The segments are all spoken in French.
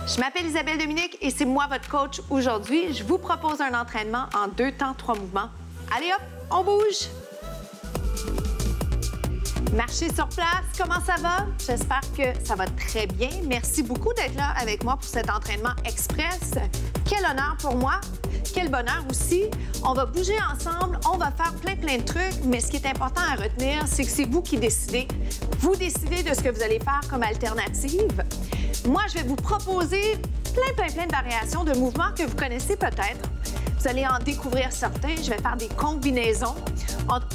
Je m'appelle Isabelle Dominique et c'est moi votre coach aujourd'hui. Je vous propose un entraînement en 2 temps, 3 mouvements. Allez hop, on bouge! Marchez sur place, comment ça va? J'espère que ça va très bien. Merci beaucoup d'être là avec moi pour cet entraînement express. Quel honneur pour moi, quel bonheur aussi. On va bouger ensemble, on va faire plein de trucs, mais ce qui est important à retenir, c'est que c'est vous qui décidez. Vous décidez de ce que vous allez faire comme alternative. Moi, je vais vous proposer plein de variations de mouvements que vous connaissez peut-être. Vous allez en découvrir certains. Je vais faire des combinaisons.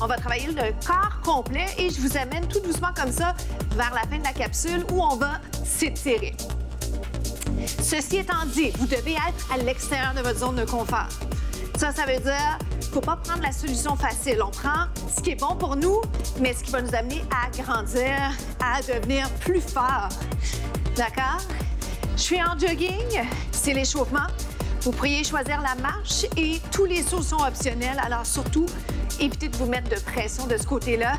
On va travailler le corps complet et je vous amène tout doucement comme ça vers la fin de la capsule où on va s'étirer. Ceci étant dit, vous devez être à l'extérieur de votre zone de confort. Ça veut dire qu'il ne faut pas prendre la solution facile. On prend ce qui est bon pour nous, mais ce qui va nous amener à grandir, à devenir plus fort. D'accord? Je suis en jogging, c'est l'échauffement. Vous pourriez choisir la marche et tous les sauts sont optionnels. Alors surtout, évitez de vous mettre de pression de ce côté-là.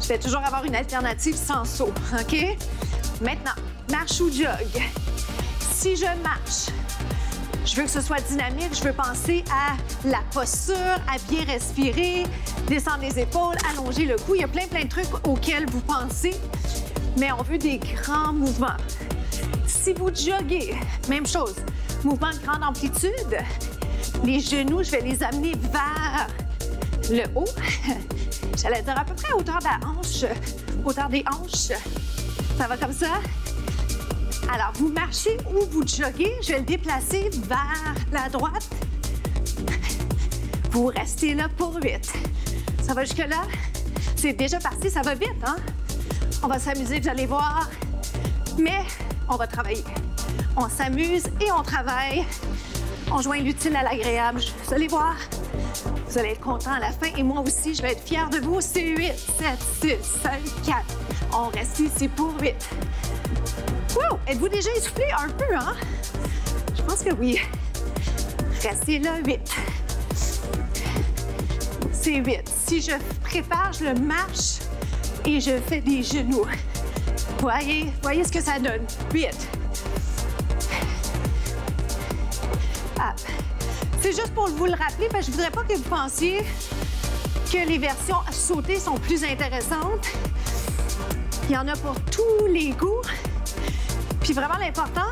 Je vais toujours avoir une alternative sans saut, OK? Maintenant, marche ou jog. Si je marche, je veux que ce soit dynamique, je veux penser à la posture, à bien respirer, descendre les épaules, allonger le cou. Il y a plein de trucs auxquels vous pensez, mais on veut des grands mouvements. Si vous joguez, même chose, mouvement de grande amplitude, les genoux, je vais les amener vers le haut. J'allais dire à peu près à hauteur de la hanche, hauteur des hanches. Ça va comme ça? Alors, vous marchez ou vous joguez, je vais le déplacer vers la droite. Vous restez là pour 8. Ça va jusque-là? C'est déjà parti, ça va vite, hein? On va s'amuser, vous allez voir. Mais on va travailler. On s'amuse et on travaille. On joint l'utile à l'agréable. Vous allez voir, vous allez être content à la fin. Et moi aussi, je vais être fière de vous. C'est 8, 7, 6, 5, 4. On reste ici pour 8. Wow! Êtes-vous déjà essoufflé un peu, hein? Je pense que oui. Restez là, 8. C'est 8. Si je prépare, je le marche et je fais des genoux. Voyez ce que ça donne. 8. Ah. C'est juste pour vous le rappeler, parce que je ne voudrais pas que vous pensiez que les versions sautées sont plus intéressantes. Il y en a pour tous les goûts. Puis vraiment, l'important,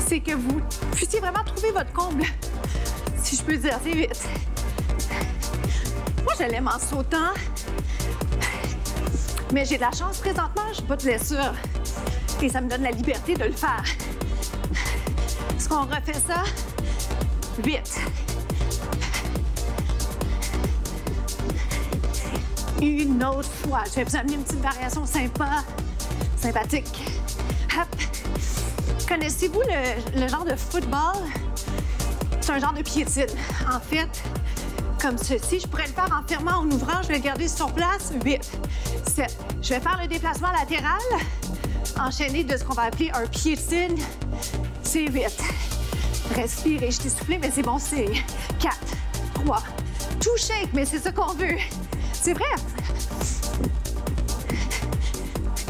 c'est que vous puissiez vraiment trouver votre comble. Si je peux dire, c'est 8. Moi, je l'aime en sautant. Mais j'ai de la chance présentement, je n'ai pas de blessure. Et ça me donne la liberté de le faire. Est-ce qu'on refait ça? 8. Une autre fois. Je vais vous amener une petite variation sympathique. Hop. Connaissez-vous le genre de football? C'est un genre de piétine. En fait, comme ceci, je pourrais le faire en fermant, en ouvrant. Je vais le garder sur place. 8. 7. Je vais faire le déplacement latéral, enchaîné de ce qu'on va appeler un piétine. C'est 8. Respirez, je t'ai soufflé, mais c'est bon signe. 4, 3. Tout shake, mais c'est ça qu'on veut. C'est vrai.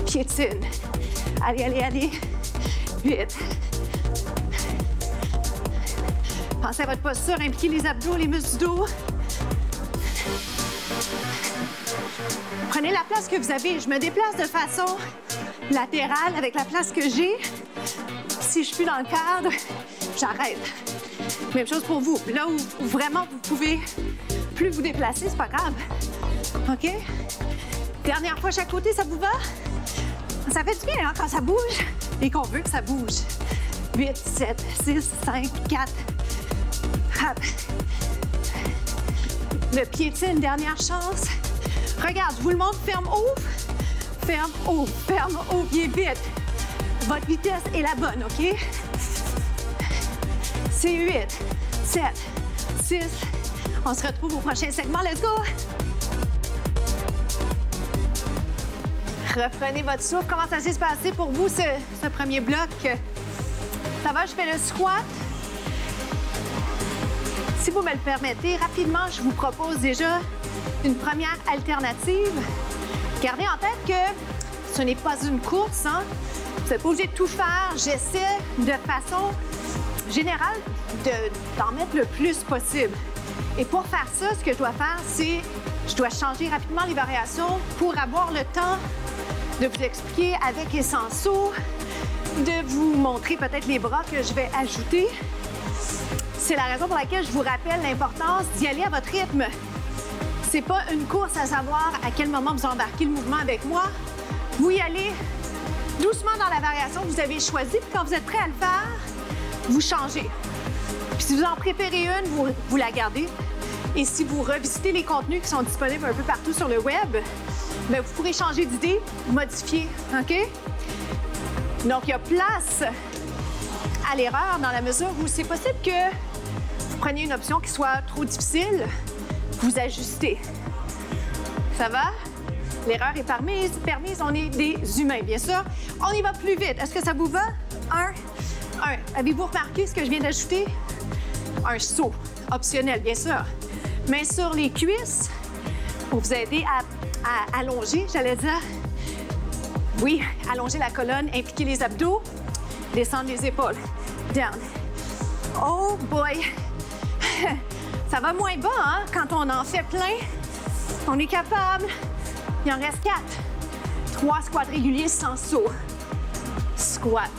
Piétine. Allez. 8. Pensez à votre posture, impliquez les abdos, les muscles du dos. Prenez la place que vous avez. Je me déplace de façon latérale avec la place que j'ai. Si je suis dans le cadre, j'arrête. Même chose pour vous. Là où vraiment vous pouvez plus vous déplacer, c'est pas grave. OK? Dernière fois chaque côté, ça vous va? Ça fait du bien, hein, quand ça bouge et qu'on veut que ça bouge. 8, 7, 6, 5, 4. Hop. Le piétine, dernière chance. Regarde, je vous le montre. Ferme, ouvre. Ferme, ouvre. Ferme, ouvre. Il est vite. Votre vitesse est la bonne, OK? C'est 8, 7, 6. On se retrouve au prochain segment. Let's go! Reprenez votre souffle. Comment ça s'est passé pour vous, ce premier bloc? Ça va, je fais le squat. Si vous me le permettez, rapidement, je vous propose déjà une première alternative. Gardez en tête que ce n'est pas une course, hein? Vous n'êtes pas obligé de tout faire. J'essaie de façon générale d'en mettre le plus possible. Et pour faire ça, ce que je dois faire, c'est je dois changer rapidement les variations pour avoir le temps de vous expliquer avec et sans saut, de vous montrer peut-être les bras que je vais ajouter. C'est la raison pour laquelle je vous rappelle l'importance d'y aller à votre rythme. C'est pas une course à savoir à quel moment vous embarquez le mouvement avec moi. Vous y allez doucement dans la variation que vous avez choisie, puis quand vous êtes prêt à le faire, vous changez. Puis si vous en préférez une, vous la gardez. Et si vous revisitez les contenus qui sont disponibles un peu partout sur le web, bien, vous pourrez changer d'idée, modifier, OK? Donc, il y a place à l'erreur dans la mesure où c'est possible que vous preniez une option qui soit trop difficile, vous ajustez. Ça va? L'erreur est permise, on est des humains, bien sûr. On y va plus vite. Est-ce que ça vous va? Un. Avez-vous remarqué ce que je viens d'ajouter? Un saut, optionnel, bien sûr. Main sur les cuisses pour vous aider à allonger, j'allais dire. Oui, allonger la colonne, impliquer les abdos, descendre les épaules. Down. Oh boy! Ça va moins bas, hein? Quand on en fait plein, on est capable. Il en reste 4. 3 squats réguliers sans saut. Squat.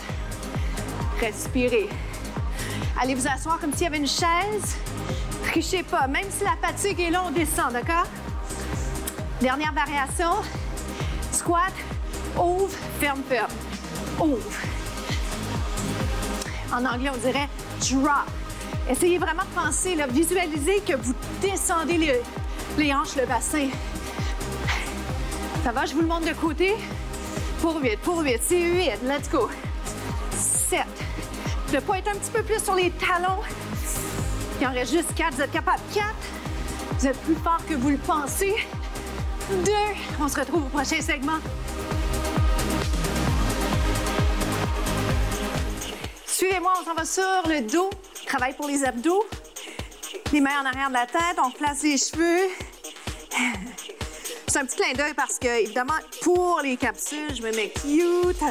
Respirez. Allez vous asseoir comme s'il y avait une chaise. Trichez pas. Même si la fatigue est là, on descend, d'accord? Dernière variation. Squat. Ouvre. Ferme, ferme. Ouvre. En anglais, on dirait drop. Essayez vraiment de penser, là, visualisez que vous descendez les hanches, le bassin. Ça va, je vous le montre de côté. Pour 8, c'est 8. Let's go. 7. Le poids est un petit peu plus sur les talons. Il en reste juste 4. Vous êtes capable. 4. Vous êtes plus fort que vous le pensez. 2. On se retrouve au prochain segment. Suivez-moi, on s'en va sur le dos. Travail pour les abdos. Les mains en arrière de la tête. On place les cheveux. C'est un petit clin d'œil parce que, évidemment, pour les capsules, je me mets cute.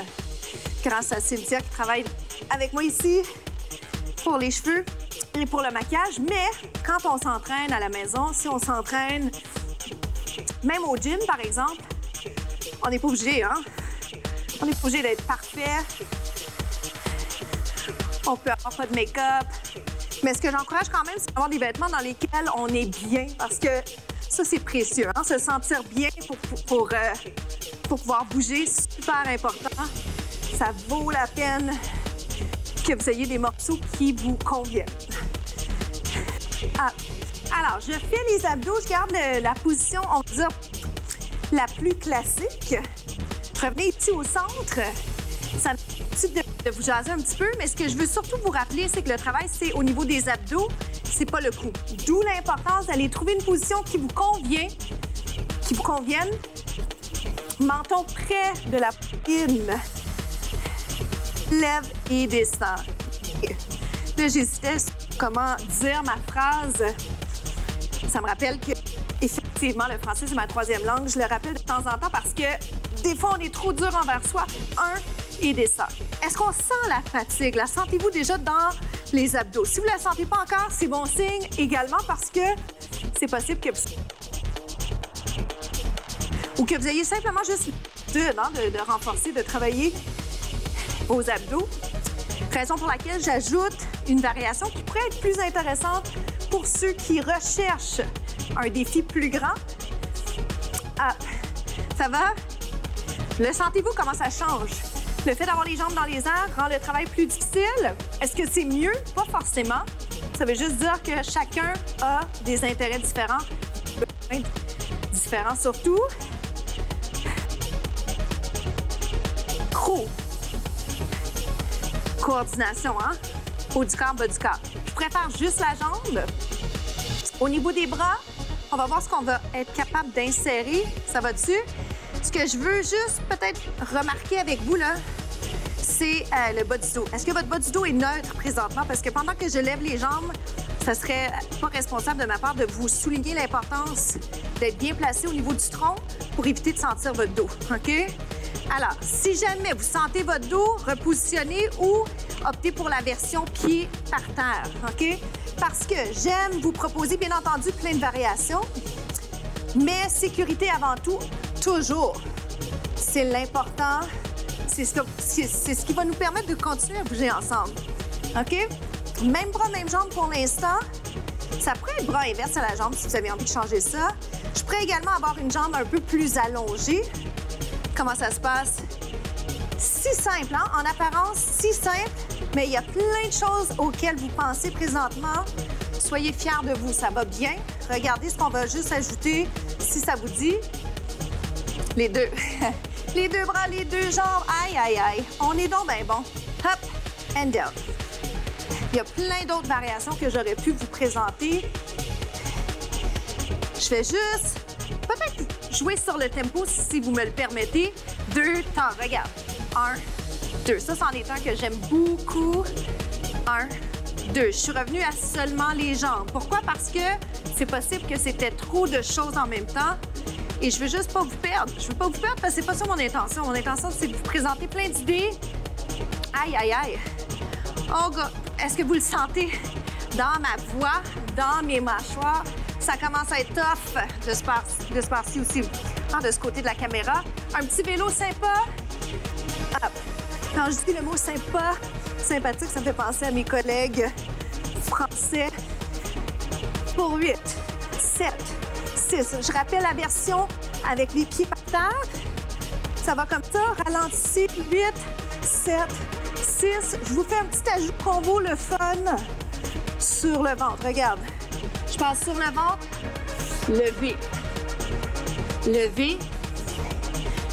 Grâce à Cynthia qui travaille avec moi ici pour les cheveux et pour le maquillage. Mais quand on s'entraîne à la maison, si on s'entraîne même au gym, par exemple, on n'est pas obligé, hein? On n'est pas obligé d'être parfait. On peut avoir pas de make-up. Mais ce que j'encourage quand même, c'est d'avoir des vêtements dans lesquels on est bien parce que ça, c'est précieux. Hein? Se sentir bien pour pouvoir bouger, super important. Ça vaut la peine que vous ayez des morceaux qui vous conviennent. Ah. Alors, je fais les abdos, je garde la position, on va dire, la plus classique. Revenez ici au centre. Ça me permet de vous jaser un petit peu, mais ce que je veux surtout vous rappeler, c'est que le travail, c'est au niveau des abdos, c'est pas le cou. D'où l'importance d'aller trouver une position qui vous convienne. Menton près de la poitrine. Lève et descend. Là, j'hésitais sur comment dire ma phrase. Ça me rappelle que, effectivement, le français, c'est ma 3e langue. Je le rappelle de temps en temps parce que des fois, on est trop dur envers soi. Et descend. Est-ce qu'on sent la fatigue? La sentez-vous déjà dans les abdos? Si vous ne la sentez pas encore, c'est bon signe également parce que c'est possible que ou que vous ayez simplement juste de renforcer, de travailler vos abdos. Raison pour laquelle j'ajoute une variation qui pourrait être plus intéressante pour ceux qui recherchent un défi plus grand. Ah, ça va? Le sentez-vous comment ça change? Le fait d'avoir les jambes dans les airs rend le travail plus difficile. Est-ce que c'est mieux? Pas forcément. Ça veut juste dire que chacun a des intérêts différents, différents surtout. Coordination, hein? Haut du corps, bas du corps. Je préfère juste la jambe. Au niveau des bras, on va voir ce qu'on va être capable d'insérer. Ça va dessus? Ce que je veux juste peut-être remarquer avec vous, là, c'est le bas du dos. Est-ce que votre bas du dos est neutre présentement? Parce que pendant que je lève les jambes, ça serait pas responsable de ma part de vous souligner l'importance d'être bien placé au niveau du tronc pour éviter de sentir votre dos, OK? Alors, si jamais vous sentez votre dos, repositionnez ou optez pour la version pied par terre, OK? Parce que j'aime vous proposer, bien entendu, plein de variations, mais sécurité avant tout, toujours. C'est l'important. C'est ce qui va nous permettre de continuer à bouger ensemble, OK? Même bras, même jambe pour l'instant. Ça pourrait être bras inverse à la jambe si vous avez envie de changer ça. Je pourrais également avoir une jambe un peu plus allongée. Comment ça se passe? Si simple, hein? En apparence, si simple, mais il y a plein de choses auxquelles vous pensez présentement. Soyez fiers de vous, ça va bien. Regardez ce qu'on va juste ajouter, si ça vous dit. Les deux. Les deux bras, les deux jambes. Aïe, aïe, aïe. On est donc bien bon. Hop and down. Il y a plein d'autres variations que j'aurais pu vous présenter. Je vais juste peut-être jouer sur le tempo si vous me le permettez. 2 temps. Regarde. 1, 2. Ça, c'en est un que j'aime beaucoup. 1, 2. Je suis revenue à seulement les jambes. Pourquoi? Parce que c'est possible que c'était trop de choses en même temps. Et je veux juste pas vous perdre. Je veux pas vous perdre parce que c'est pas ça mon intention. Mon intention, c'est de vous présenter plein d'idées. Aïe, aïe, aïe. Oh, God. Est-ce que vous le sentez dans ma voix, dans mes mâchoires? Ça commence à être tough de se par-ci aussi, hein, de ce côté de la caméra. Un petit vélo sympa. Hop. Quand je dis le mot sympa, sympathique, ça me fait penser à mes collègues français. Pour 8, 7, 6. Je rappelle la version avec les pieds par terre. Ça va comme ça. Ralentissez. 8, 7, 6. Je vous fais un petit ajout combo, le fun, sur le ventre. Regarde. Je passe sur le ventre. Levé. Levé.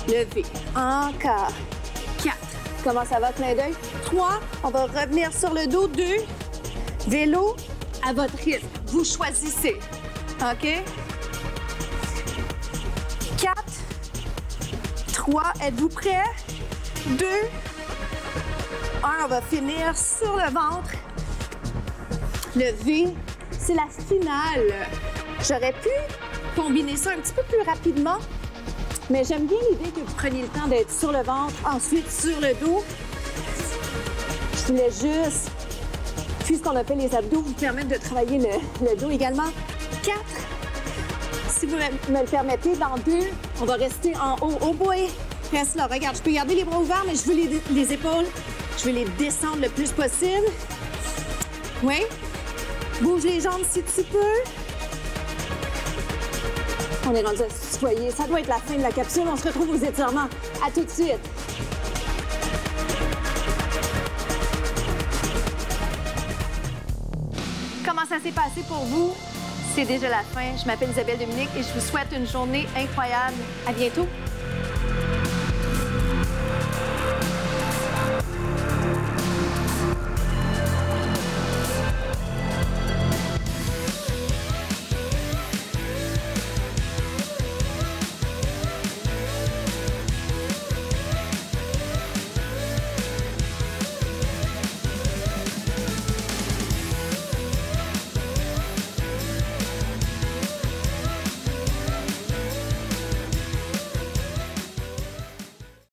Levé. Encore. 4. Comment ça va, clin d'œil? 3. On va revenir sur le dos. 2. Vélo à votre rythme. Vous choisissez. OK? 4. 3. Êtes-vous prêts? 2. 1. On va finir sur le ventre. Levé. C'est la finale. J'aurais pu combiner ça un petit peu plus rapidement, mais j'aime bien l'idée que vous preniez le temps d'être sur le ventre, ensuite sur le dos. Je voulais juste, puisqu'on a fait les abdos, vous permettre de travailler le dos également. 4. Si vous me le permettez, dans 2, on va rester en haut. Oh boy! Reste là. Regarde, je peux garder les bras ouverts, mais je veux les épaules. Je veux les descendre le plus possible. Oui. Bouge les jambes si tu peux. On est rendu à se tutoyer. Ça doit être la fin de la capsule. On se retrouve aux étirements. À tout de suite. Comment ça s'est passé pour vous? C'est déjà la fin. Je m'appelle Isabelle Dominique et je vous souhaite une journée incroyable. À bientôt.